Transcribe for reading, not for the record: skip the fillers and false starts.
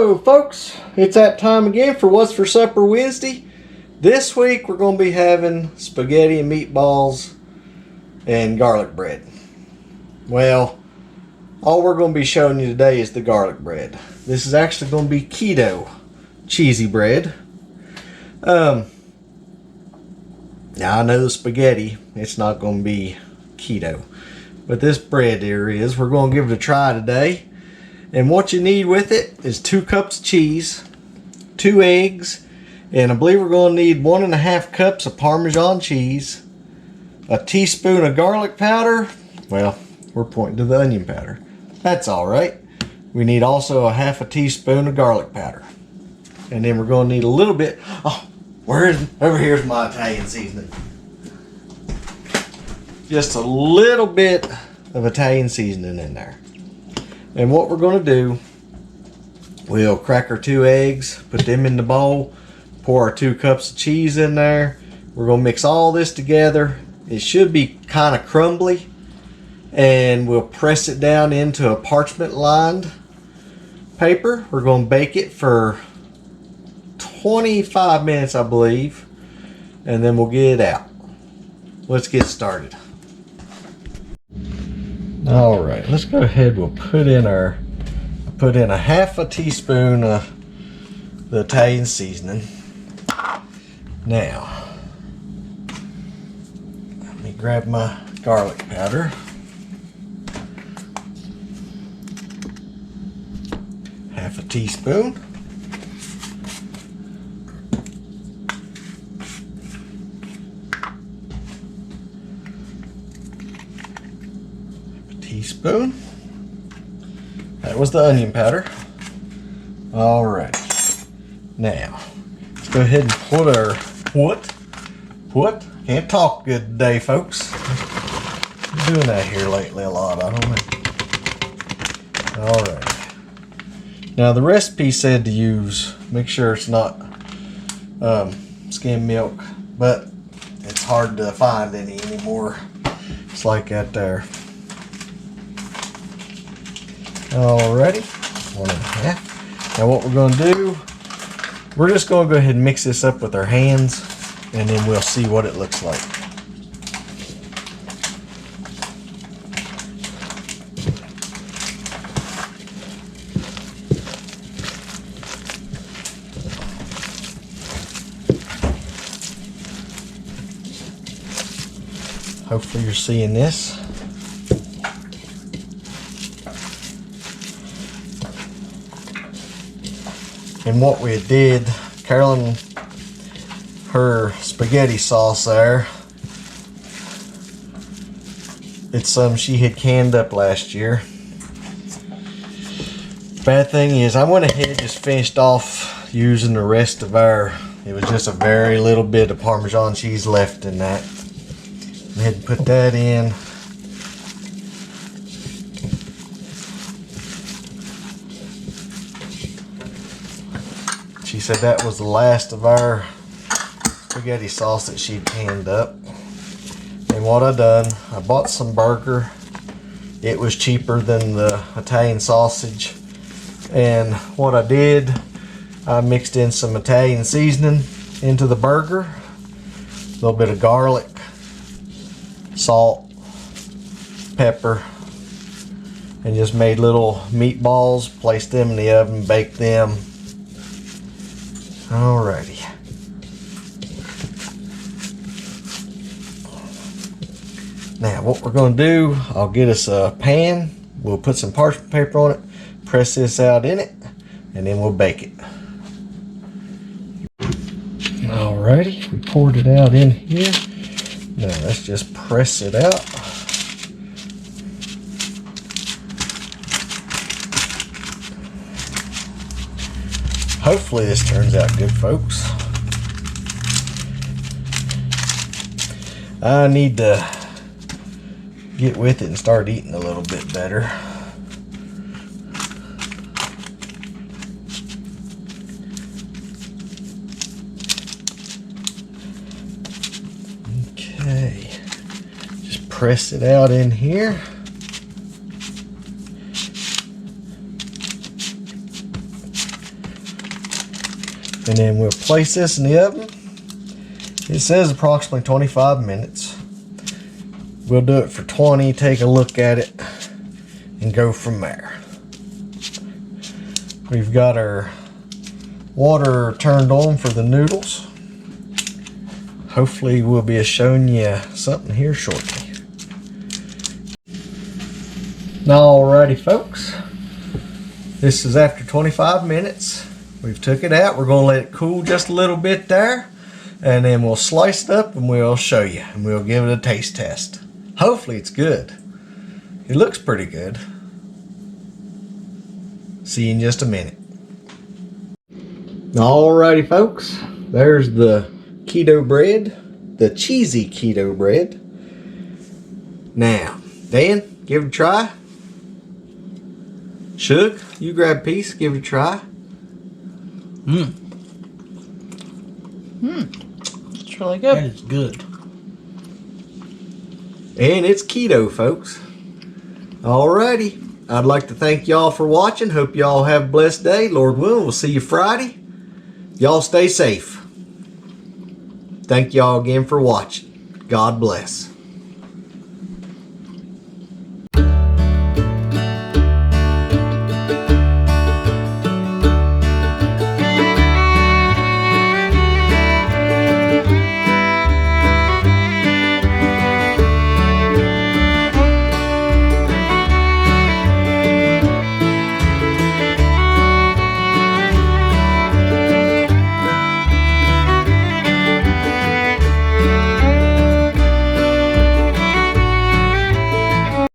Hello folks, it's that time again for What's for Supper Wednesday. This week we're going to be having spaghetti and meatballs and garlic bread. Well, all we're going to be showing you today is the garlic bread. This is actually going to be keto cheesy bread. Now I know the spaghetti, it's not going to be keto, but this bread here is. We're going to give it a try today. And what you need with it is 2 cups of cheese, 2 eggs, and I believe we're going to need 1.5 cups of parmesan cheese, a teaspoon of garlic powder. Well, we're pointing to the onion powder. That's all right. We need also a 1/2 teaspoon of garlic powder. And then we're going to need a little bit. Oh, over here's my Italian seasoning. Just a little bit of Italian seasoning in there. And what we're going to do, we'll crack our 2 eggs, put them in the bowl, pour our 2 cups of cheese in there. We're going to mix all this together. It should be kind of crumbly. And we'll press it down into a parchment lined paper. We're going to bake it for 25 minutes, I believe. And then we'll get it out. Let's get started. All right, let's go ahead. We'll put in a 1/2 teaspoon of the Italian seasoning. Now, let me grab my garlic powder. 1/2 teaspoon. Teaspoon. That was the onion powder. All right. Now, let's go ahead and put our can't talk good today, folks. I'm doing that here lately a lot, I don't know. All right. Now the recipe said to use, make sure it's not skim milk, but it's hard to find any anymore. It's like that there. Alrighty, 1.5. Now what we're going to do, we're just going to go ahead and mix this up with our hands, and then we'll see what it looks like. Hopefully you're seeing this. And what we did, Carolyn, her spaghetti sauce there, it's some she had canned up last year. Bad thing is, I went ahead and just finished off using the rest of it was just a very little bit of Parmesan cheese left in that. Go ahead and put that in. She said that was the last of our spaghetti sauce that she'd canned up. And what I done, I bought some burger. It was cheaper than the Italian sausage. And what I did, I mixed in some Italian seasoning into the burger. A little bit of garlic, salt, pepper, and just made little meatballs, placed them in the oven, baked them. Alrighty. Now what we're going to do, I'll get us a pan. We'll put some parchment paper on it, press this out in it, and then we'll bake it. Alrighty, we poured it out in here. Now let's just press it out. Hopefully this turns out good, folks. I need to get with it and start eating a little bit better. Okay, just press it out in here. And then we'll place this in the oven. It says approximately 25 minutes. We'll do it for 20, take a look at it, and go from there. We've got our water turned on for the noodles. Hopefully we'll be showing you something here shortly. Alrighty folks, this is after 25 minutes. We've took it out. We're going to let it cool just a little bit there, and then we'll slice it up and we'll show you, and we'll give it a taste test. Hopefully it's good. It looks pretty good. See you in just a minute. Alrighty folks, there's the keto bread, the cheesy keto bread. Now, Dan, give it a try. Shug, you grab a piece, give it a try. It's really good. That is good. And it's keto, folks. Alrighty. I'd like to thank y'all for watching. Hope y'all have a blessed day. Lord willing, we'll see you Friday. Y'all stay safe. Thank y'all again for watching. God bless.